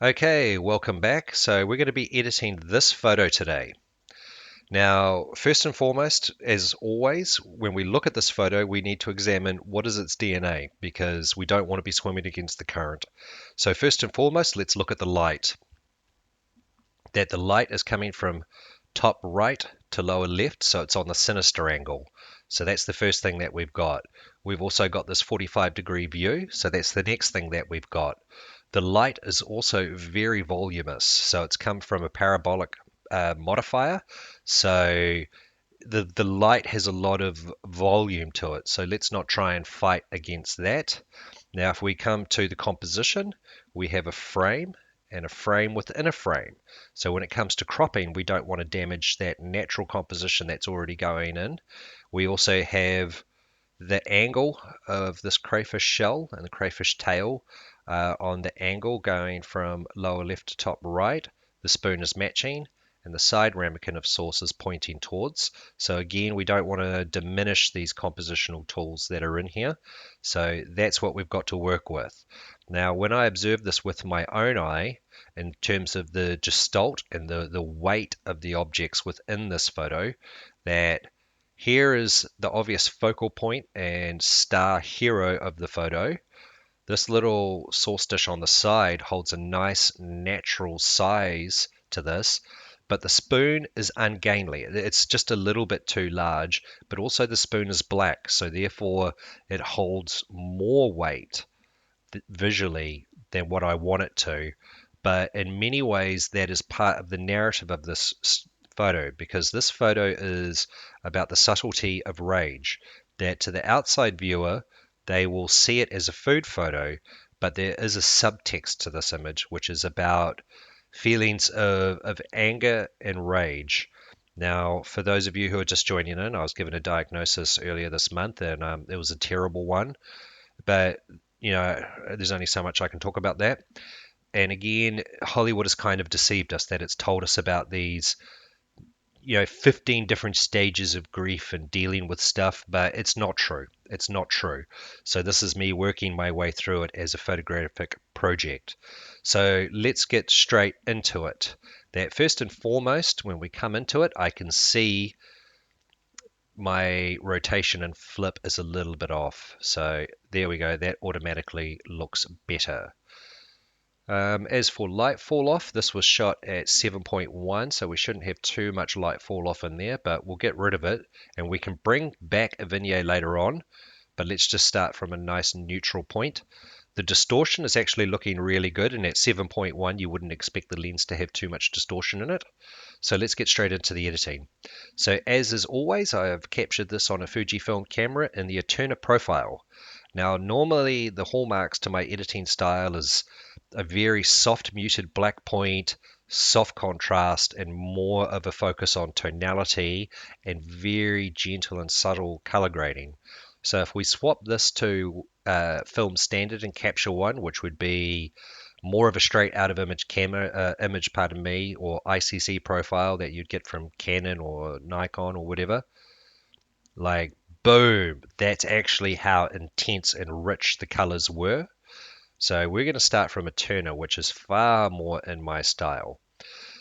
Okay, welcome back. So we're going to be editing this photo today. Now, first and foremost, as always, when we look at this photo, we need to examine what is its DNA because we don't want to be swimming against the current. So first and foremost, let's look at the light. That the light is coming from top right to lower left, so it's on the sinister angle. So that's the first thing that we've got. We've also got this 45-degree view, so that's the next thing that we've got. The light is also very voluminous, so it's come from a parabolic modifier. So the light has a lot of volume to it. So let's not try and fight against that. Now, if we come to the composition, we have a frame and a frame within a frame. So when it comes to cropping, we don't want to damage that natural composition that's already going in. We also have the angle of this crayfish shell and the crayfish tail on the angle going from lower left to top right. The spoon is matching and the side ramekin of source is pointing towards. So again, we don't want to diminish these compositional tools that are in here. So that's what we've got to work with. Now, when I observe this with my own eye, in terms of the gestalt and the weight of the objects within this photo, that here is the obvious focal point and star hero of the photo. This little sauce dish on the side holds a nice natural size to this, but the spoon is ungainly. It's just a little bit too large, but also the spoon is black, so therefore it holds more weight visually than what I want it to. But in many ways, that is part of the narrative of this photo because this photo is about the subtlety of rage. That to the outside viewer, they will see it as a food photo, but there is a subtext to this image, which is about feelings of anger and rage. Now, for those of you who are just joining in, I was given a diagnosis earlier this month, and it was a terrible one. But there's only so much I can talk about that. And again, Hollywood has kind of deceived us that it's told us about these 15 different stages of grief and dealing with stuff, but it's not true. It's not true. So this is me working my way through it as a photographic project. So let's get straight into it. That first and foremost, when we come into it, I can see my rotation and flip is a little bit off. So there we go. That automatically looks better. As for light fall off, this was shot at 7.1, so we shouldn't have too much light fall off in there, but we'll get rid of it and we can bring back a vignette later on, but let's just start from a nice neutral point. The distortion is actually looking really good, and at 7.1 you wouldn't expect the lens to have too much distortion in it. So let's get straight into the editing. So as is always, I have captured this on a Fujifilm camera in the Eterna profile. Now normally the hallmarks to my editing style is a very soft muted black point, soft contrast, and more of a focus on tonality and very gentle and subtle color grading. So if we swap this to film standard and capture one, which would be more of a straight out of image camera image, pardon me, or ICC profile that you'd get from Canon or Nikon or whatever, like boom, that's actually how intense and rich the colors were. So we're going to start from a Turner, which is far more in my style.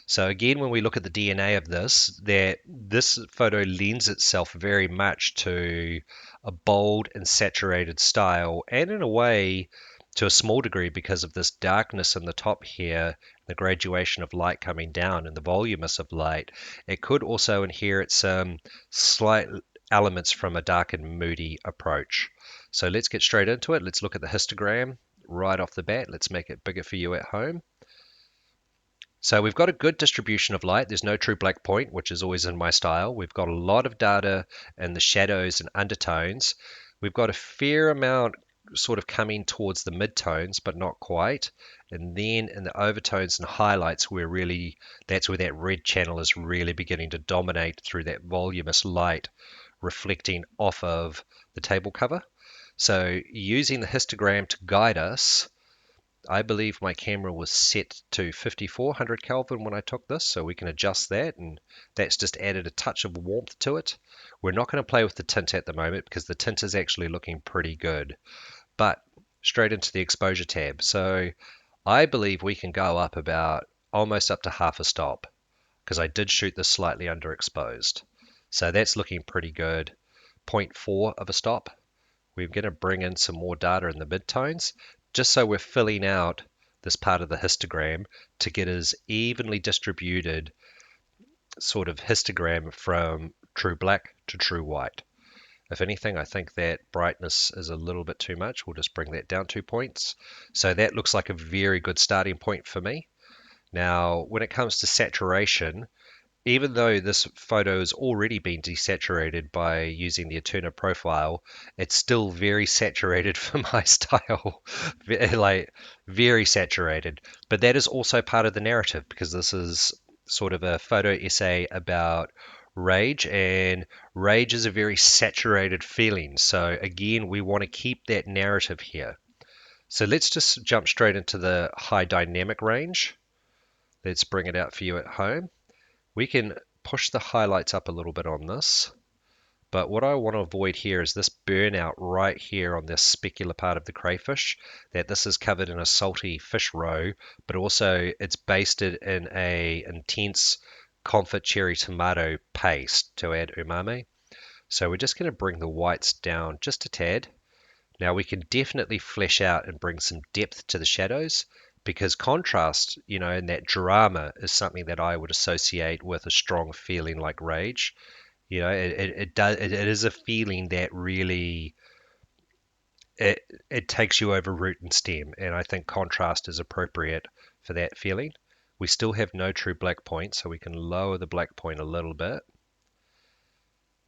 So again, when we look at the DNA of this, that this photo lends itself very much to a bold and saturated style, and in a way, to a small degree, because of this darkness in the top here, the graduation of light coming down and the voluminous of light, it could also inherit some slight elements from a dark and moody approach. So let's get straight into it. Let's look at the histogram right off the bat. Let's make it bigger for you at home. So we've got a good distribution of light. There's no true black point, which is always in my style. We've got a lot of data in the shadows and undertones. We've got a fair amount sort of coming towards the midtones, but not quite. And then in the overtones and highlights, that's where that red channel is really beginning to dominate through that voluminous light reflecting off of the table cover. So using the histogram to guide us, I believe my camera was set to 5400 Kelvin when I took this, so we can adjust that, and that's just added a touch of warmth to it. We're not going to play with the tint at the moment because the tint is actually looking pretty good. But straight into the exposure tab. So I believe we can go up about almost up to half a stop because I did shoot this slightly underexposed. So that's looking pretty good. Zero point 0.4 of a stop. We're going to bring in some more data in the midtones just so we're filling out this part of the histogram to get as evenly distributed sort of histogram from true black to true white. If anything, I think that brightness is a little bit too much. We'll just bring that down 2 points. So that looks like a very good starting point for me. Now, when it comes to saturation, even though this photo has already been desaturated by using the Eterna profile, it's still very saturated for my style, like very saturated. But that is also part of the narrative because this is sort of a photo essay about rage, and rage is a very saturated feeling. So again, we want to keep that narrative here. So let's just jump straight into the high dynamic range. Let's bring it out for you at home. We can push the highlights up a little bit on this, but what I want to avoid here is this burnout right here on this specular part of the crayfish, that this is covered in a salty fish roe, but also it's basted in a intense confit cherry tomato paste to add umami. So we're just going to bring the whites down just a tad. Now we can definitely flesh out and bring some depth to the shadows because contrast, and that drama is something that I would associate with a strong feeling like rage. It is a feeling that really it takes you over root and stem, and I think contrast is appropriate for that feeling. We still have no true black point, so we can lower the black point a little bit.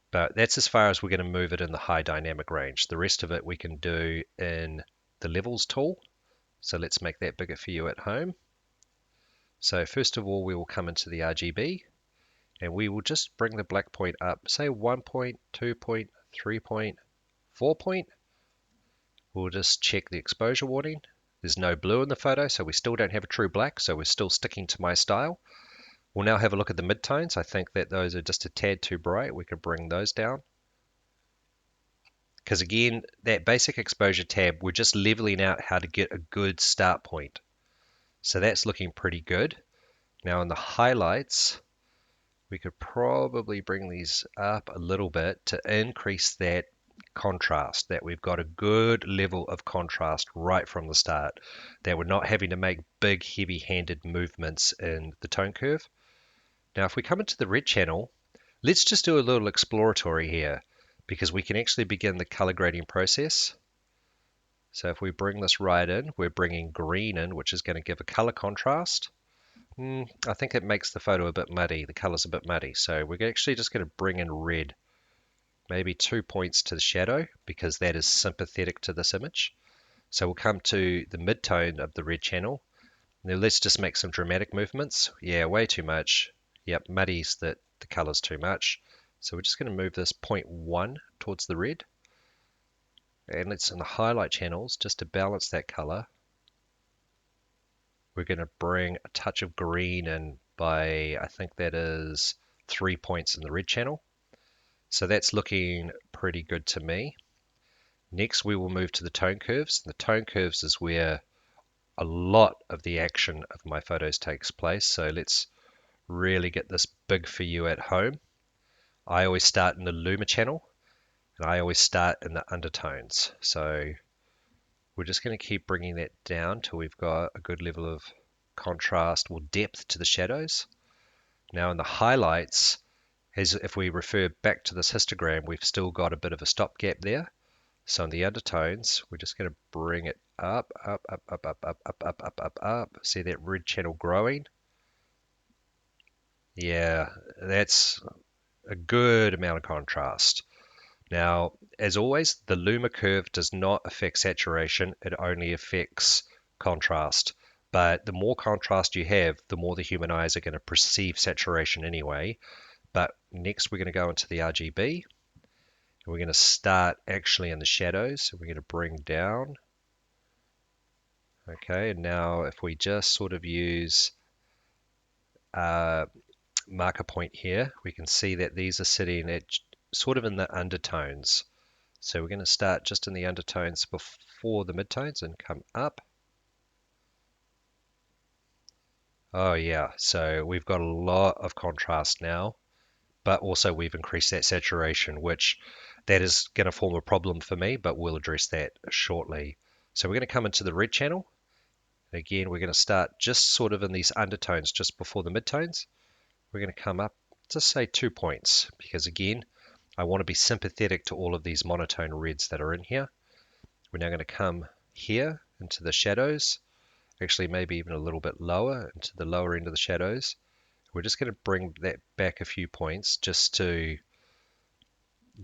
But that's as far as we're going to move it in the high dynamic range. The rest of it we can do in the levels tool. So let's make that bigger for you at home. So first of all, we will come into the RGB and we will just bring the black point up, say 1 point, 2 point, 3 point, 4 point. We'll just check the exposure warning. There's no blue in the photo, so we still don't have a true black, so we're still sticking to my style. We'll now have a look at the midtones. I think that those are just a tad too bright. We could bring those down. Because again, that basic exposure tab, we're just leveling out how to get a good start point. So that's looking pretty good. Now in the highlights, we could probably bring these up a little bit to increase that contrast, that we've got a good level of contrast right from the start, that we're not having to make big heavy-handed movements in the tone curve. Now if we come into the red channel, let's just do a little exploratory here because we can actually begin the color grading process. So if we bring this right in, we're bringing green in, which is going to give a color contrast. I think it makes the photo a bit muddy. The color's a bit muddy. So we're actually just going to bring in red, maybe 2 points to the shadow because that is sympathetic to this image. So we'll come to the midtone of the red channel. Now let's just make some dramatic movements. Yeah, way too much. Yep, muddies that the color's too much. So we're just going to move this 0.1 towards the red. And let's in the highlight channels, just to balance that color, we're going to bring a touch of green in by, I think that is 3 points in the red channel. So that's looking pretty good to me. Next, we will move to the tone curves. The tone curves is where a lot of the action of my photos takes place. So let's really get this big for you at home. I always start in the Luma channel, and I always start in the undertones. So we're just going to keep bringing that down till we've got a good level of contrast or depth to the shadows. Now in the highlights, as if we refer back to this histogram, we've still got a bit of a stopgap there. So in the undertones, we're just going to bring it up, up, up, up, up, up, up, up, up, up, up. See that red channel growing? Yeah, that's a good amount of contrast. Now, as always, the Luma curve does not affect saturation, it only affects contrast. But the more contrast you have, the more the human eyes are going to perceive saturation anyway. But next we're going to go into the RGB. And we're going to start actually in the shadows. So we're going to bring down. Okay, and now if we just sort of use marker point here, we can see that these are sitting at sort of in the undertones. So we're going to start just in the undertones before the midtones and come up. Oh yeah, so we've got a lot of contrast now, but also we've increased that saturation, which that is going to form a problem for me, but we'll address that shortly. So we're going to come into the red channel. Again, we're going to start just sort of in these undertones just before the midtones. We're going to come up to say 2 points because again, I want to be sympathetic to all of these monotone reds that are in here. We're now going to come here into the shadows, actually maybe even a little bit lower into the lower end of the shadows. We're just going to bring that back a few points just to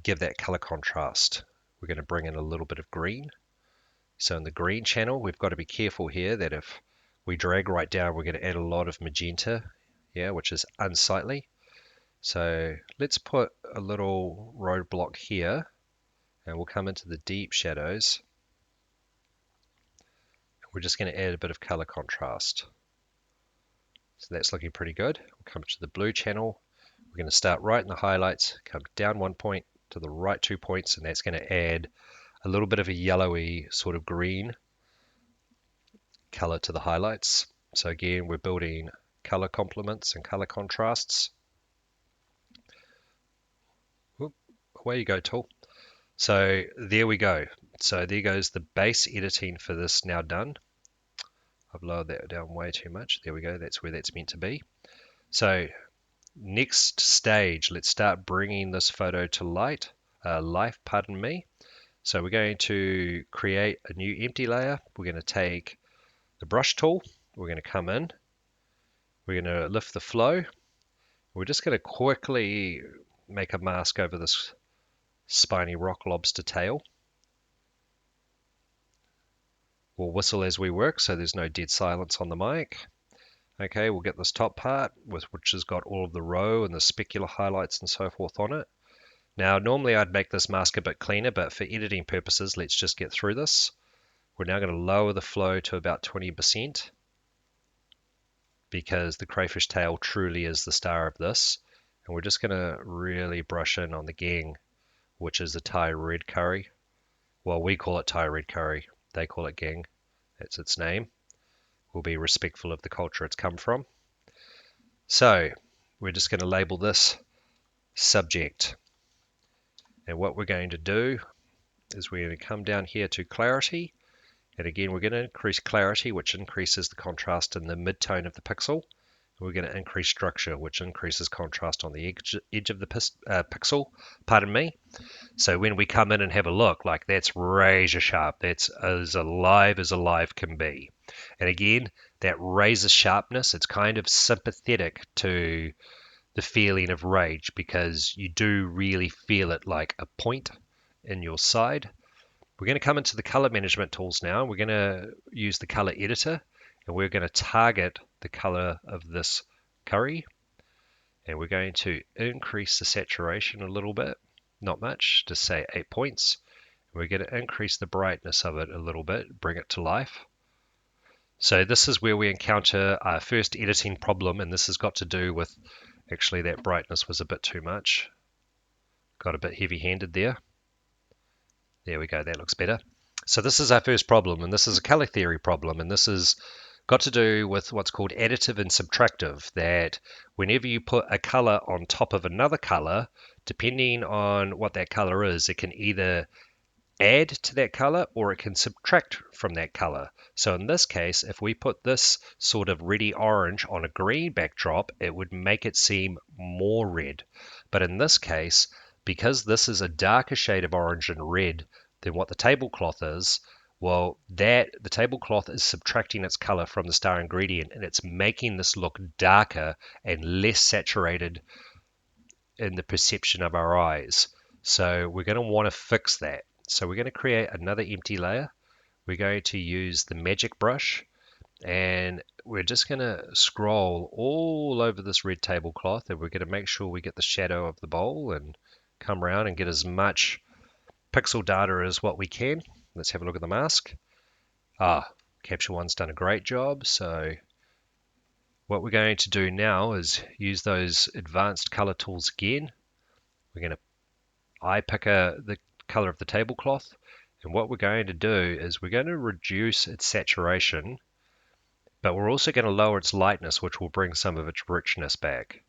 give that color contrast. We're going to bring in a little bit of green. So in the green channel, we've got to be careful here that if we drag right down, we're going to add a lot of magenta, yeah, which is unsightly. So let's put a little roadblock here and we'll come into the deep shadows. We're just going to add a bit of color contrast. So that's looking pretty good. We'll come to the blue channel. We're going to start right in the highlights, come down 1 point, to the right 2 points, and that's going to add a little bit of a yellowy sort of green color to the highlights. So again, we're building color complements and color contrasts. Whoop, away you go, tool. So there we go. So there goes the base editing for this now done. I've lowered that down way too much. There we go. That's where that's meant to be. So next stage, let's start bringing this photo to life, pardon me. So we're going to create a new empty layer. We're going to take the brush tool. We're going to come in. We're going to lift the flow. We're just going to quickly make a mask over this spiny rock lobster tail. We'll whistle as we work so there's no dead silence on the mic. Okay, we'll get this top part, which has got all of the row and the specular highlights and so forth on it. Now, normally I'd make this mask a bit cleaner, but for editing purposes, let's just get through this. We're now going to lower the flow to about 20% because the crayfish tail truly is the star of this. And we're just going to really brush in on the gang, which is the Thai red curry. Well, we call it Thai red curry. They call it gang. That's its name. We'll be respectful of the culture it's come from. So we're just going to label this subject. And what we're going to do is we're going to come down here to clarity. And again, we're going to increase clarity, which increases the contrast in the midtone of the pixel. We're going to increase structure, which increases contrast on the edge of the pixel. Pardon me. So when we come in and have a look, like that's razor sharp. That's as alive can be. And again, that razor sharpness, it's kind of sympathetic to the feeling of rage because you do really feel it like a point in your side. We're going to come into the color management tools now. We're going to use the color editor and we're going to target the color of this curry. And we're going to increase the saturation a little bit, not much, just say 8 points. We're going to increase the brightness of it a little bit, bring it to life. So this is where we encounter our first editing problem, and this has got to do with actually that brightness was a bit too much. Got a bit heavy-handed there. There we go, that looks better. So this is our first problem, and this is a color theory problem, and this has got to do with what's called additive and subtractive, that whenever you put a color on top of another color, depending on what that color is, it can either add to that color or it can subtract from that color. So in this case, if we put this sort of reddy orange on a green backdrop, it would make it seem more red. But in this case, because this is a darker shade of orange and red than what the tablecloth is, well, the tablecloth is subtracting its color from the star ingredient and it's making this look darker and less saturated in the perception of our eyes. So we're going to want to fix that. So we're going to create another empty layer. We're going to use the magic brush and we're just going to scroll all over this red tablecloth and we're going to make sure we get the shadow of the bowl and come around and get as much pixel data as what we can. Let's have a look at the mask. Capture One's done a great job. So what we're going to do now is use those advanced color tools again. We're going to eye pick the color of the tablecloth. And what we're going to do is we're going to reduce its saturation but we're also going to lower its lightness, which will bring some of its richness back.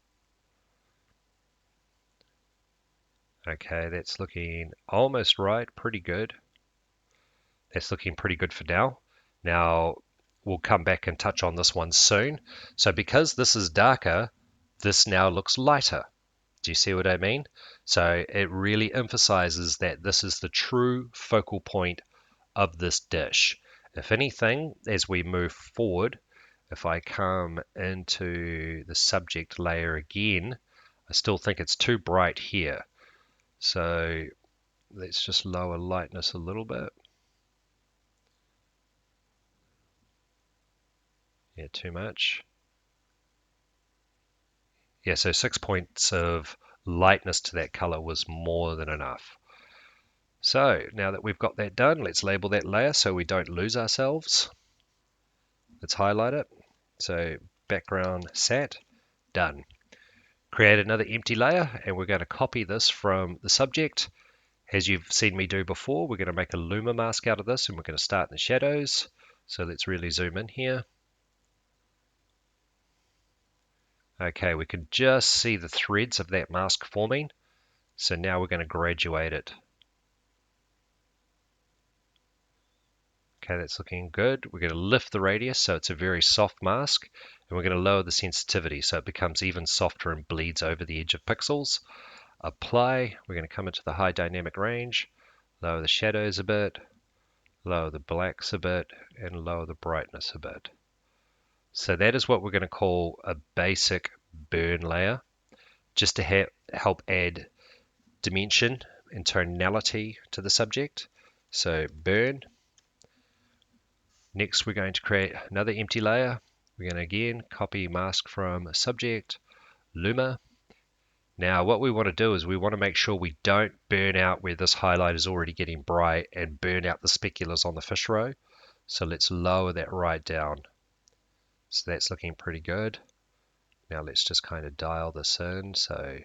Okay, that's looking almost right, pretty good. That's looking pretty good for now. Now, we'll come back and touch on this one soon. So because this is darker, this now looks lighter. Do you see what I mean? So it really emphasizes that this is the true focal point of this dish. If anything, as we move forward, if I come into the subject layer again, I still think it's too bright here. So let's just lower lightness a little bit. Yeah, too much. Yeah, so 6 points of lightness to that color was more than enough. So now that we've got that done, let's label that layer so we don't lose ourselves. Let's highlight it. So background sat, done. Create another empty layer, and we're going to copy this from the subject. As you've seen me do before, we're going to make a luma mask out of this, and we're going to start in the shadows. So let's really zoom in here. Okay, we can just see the threads of that mask forming. So now we're going to graduate it. Okay, that's looking good. We're going to lift the radius so it's a very soft mask, and we're going to lower the sensitivity so it becomes even softer and bleeds over the edge of pixels. Apply, we're going to come into the high dynamic range, lower the shadows a bit, lower the blacks a bit, and lower the brightness a bit. So that is what we're going to call a basic burn layer, just to help add dimension and tonality to the subject. So burn. Next, we're going to create another empty layer. We're going to again copy mask from subject, luma. Now, what we want to do is we want to make sure we don't burn out where this highlight is already getting bright and burn out the speculas on the fish roe. So let's lower that right down. So that's looking pretty good. Now let's just kind of dial this in. So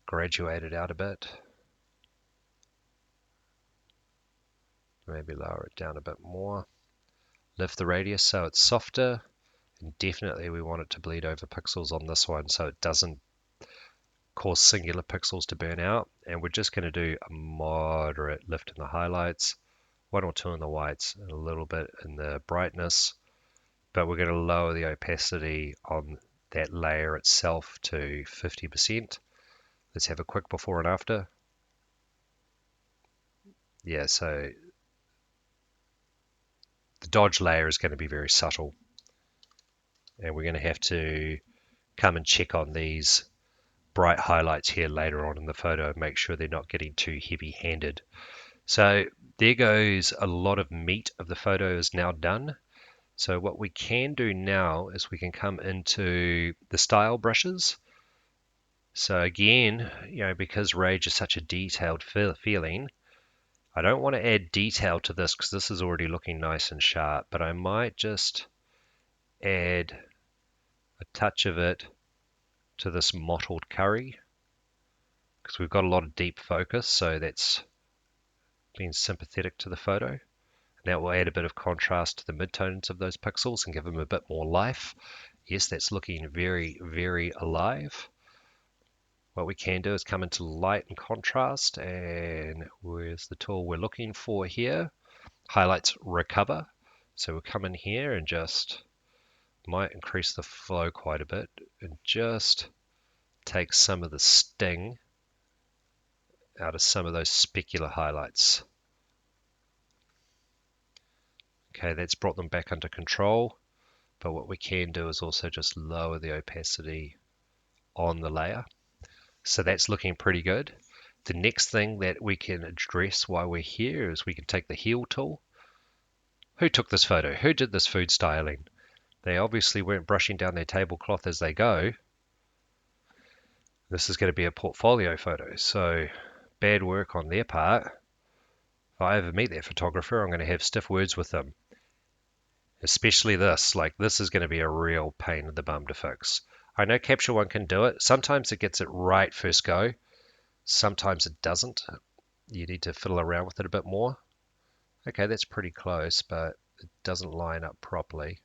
graduate it out a bit. Maybe lower it down a bit more. Lift the radius so it's softer. And definitely we want it to bleed over pixels on this one so it doesn't cause singular pixels to burn out. And we're just going to do a moderate lift in the highlights, 1 or 2 in the whites, and a little bit in the brightness. But we're going to lower the opacity on that layer itself to 50%. Let's have a quick before and after. Yeah, so the dodge layer is going to be very subtle. And we're going to have to come and check on these bright highlights here later on in the photo and make sure they're not getting too heavy-handed. So there goes a lot of meat of the photo is now done. So what we can do now is we can come into the style brushes. So again, because Rage is such a detailed feeling, I don't want to add detail to this because this is already looking nice and sharp, but I might just add a touch of it to this mottled curry because we've got a lot of deep focus, so that's being sympathetic to the photo. And that will add a bit of contrast to the midtones of those pixels and give them a bit more life. Yes, that's looking very, very alive. What we can do is come into light and contrast, and where's the tool we're looking for here? Highlights recover. So we'll come in here and just might increase the flow quite a bit and just take some of the sting out of some of those specular highlights. Okay, that's brought them back under control, but what we can do is also just lower the opacity on the layer. So that's looking pretty good. The next thing that we can address while we're here is we can take the heal tool. Who took this photo? Who did this food styling? They obviously weren't brushing down their tablecloth as they go. This is going to be a portfolio photo, so bad work on their part. If I ever meet that photographer, I'm going to have stiff words with them. Especially this, like this is going to be a real pain in the bum to fix. I know Capture One can do it. Sometimes it gets it right first go. Sometimes it doesn't. You need to fiddle around with it a bit more. Okay, that's pretty close, but it doesn't line up properly.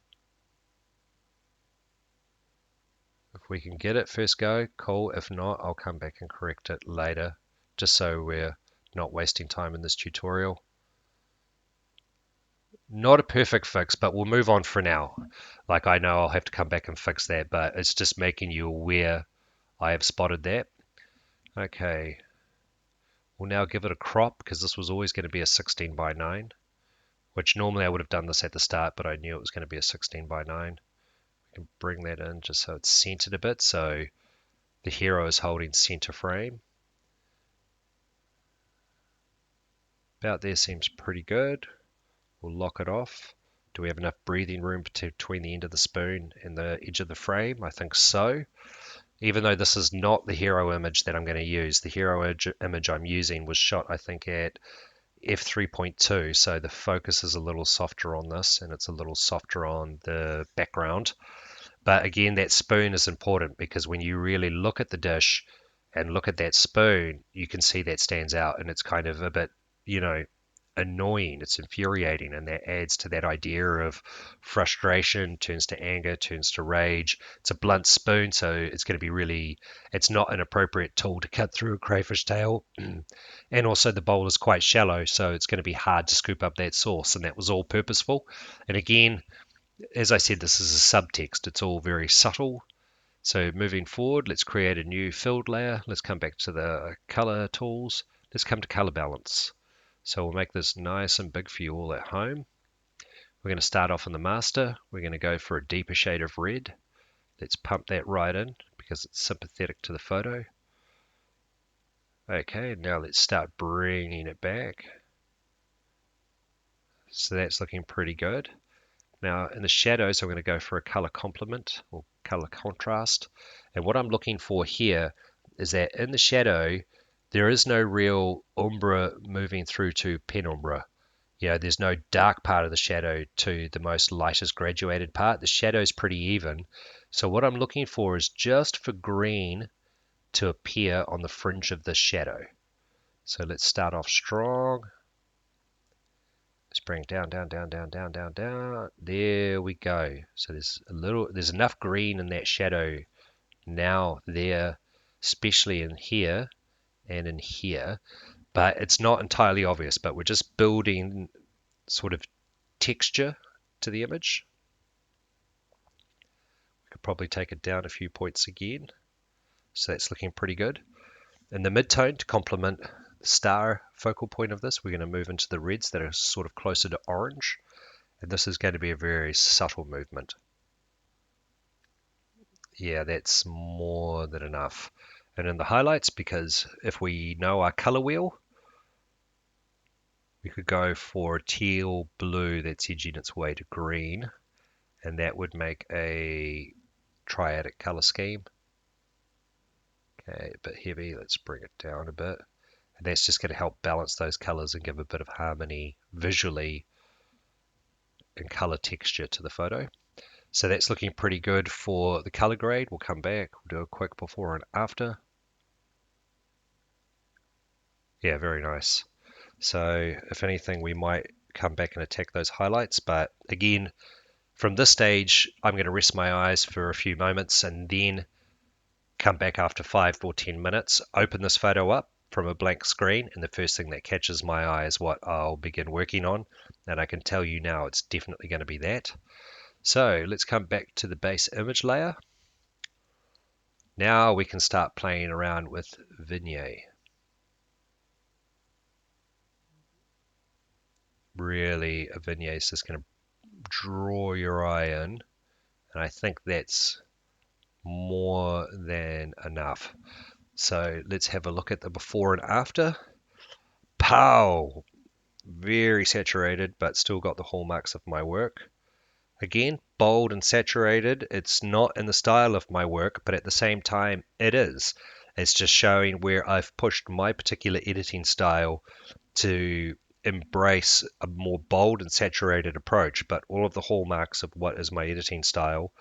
If we can get it first go, cool. If not, I'll come back and correct it later, just so we're not wasting time in this tutorial. Not a perfect fix, but we'll move on for now. Like, I know I'll have to come back and fix that, but it's just making you aware I have spotted that. Okay, we'll now give it a crop because this was always going to be a 16 by 9, which normally I would have done this at the start, but I knew it was going to be a 16 by 9. We can bring that in just so it's centered a bit, so the hero is holding center frame. About there seems pretty good. We'll lock it off. Do we have enough breathing room between the end of the spoon and the edge of the frame? I think so. Even though this is not the hero image that I'm going to use, the hero image I'm using was shot, I think, at f3.2, so the focus is a little softer on this and it's a little softer on the background. But again, that spoon is important because when you really look at the dish and look at that spoon, you can see that stands out, and it's kind of a bit, annoying. It's infuriating, and that adds to that idea of frustration, turns to anger, turns to rage. It's a blunt spoon, so it's going to be really, it's not an appropriate tool to cut through a crayfish tail. And also the bowl is quite shallow, so it's going to be hard to scoop up that sauce, and that was all purposeful. And again, as I said, this is a subtext. It's all very subtle. So moving forward, let's create a new filled layer. Let's come back to the color tools. Let's come to color balance. So we'll make this nice and big for you all at home. We're going to start off in the master. We're going to go for a deeper shade of red. Let's pump that right in because it's sympathetic to the photo. Okay, now let's start bringing it back. So that's looking pretty good. Now in the shadows, I'm going to go for a color complement or color contrast. And what I'm looking for here is that in the shadow, there is no real umbra moving through to penumbra. There's no dark part of the shadow to the most lightest graduated part. The shadow is pretty even. So what I'm looking for is just for green to appear on the fringe of the shadow. So let's start off strong. Let's bring it down, down, down, down, down, down, down. There we go. So there's enough green in that shadow now there, especially in here and in here. But it's not entirely obvious, but we're just building sort of texture to the image. We could probably take it down a few points again. So that's looking pretty good. In the midtone, to complement the star focal point of this, we're going to move into the reds that are sort of closer to orange. And this is going to be a very subtle movement. Yeah, that's more than enough. And in the highlights, because if we know our color wheel, we could go for a teal blue that's edging its way to green, and that would make a triadic color scheme. Okay, a bit heavy, let's bring it down a bit. And that's just going to help balance those colors and give a bit of harmony visually and color texture to the photo. So that's looking pretty good for the color grade. We'll come back, we'll do a quick before and after. Yeah, very nice. So if anything, we might come back and attack those highlights. But again, from this stage, I'm going to rest my eyes for a few moments and then come back after 5 or 10 minutes, open this photo up from a blank screen, and the first thing that catches my eye is what I'll begin working on. And I can tell you now it's definitely going to be that. So let's come back to the base image layer. Now we can start playing around with Vignette. Really, a vignette is just going to draw your eye in, and I think that's more than enough. So let's have a look at the before and after. Pow! Very saturated, but still got the hallmarks of my work. Again, bold and saturated. It's not in the style of my work, but at the same time, it is. It's just showing where I've pushed my particular editing style to embrace a more bold and saturated approach, but all of the hallmarks of what is my editing style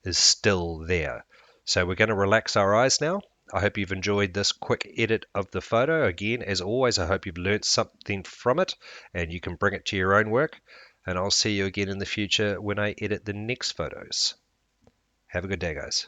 is still there. So we're going to relax our eyes now. I hope you've enjoyed this quick edit of the photo. Again, as always, I hope you've learned something from it and you can bring it to your own work. And I'll see you again in the future when I edit the next photos. Have a good day, guys.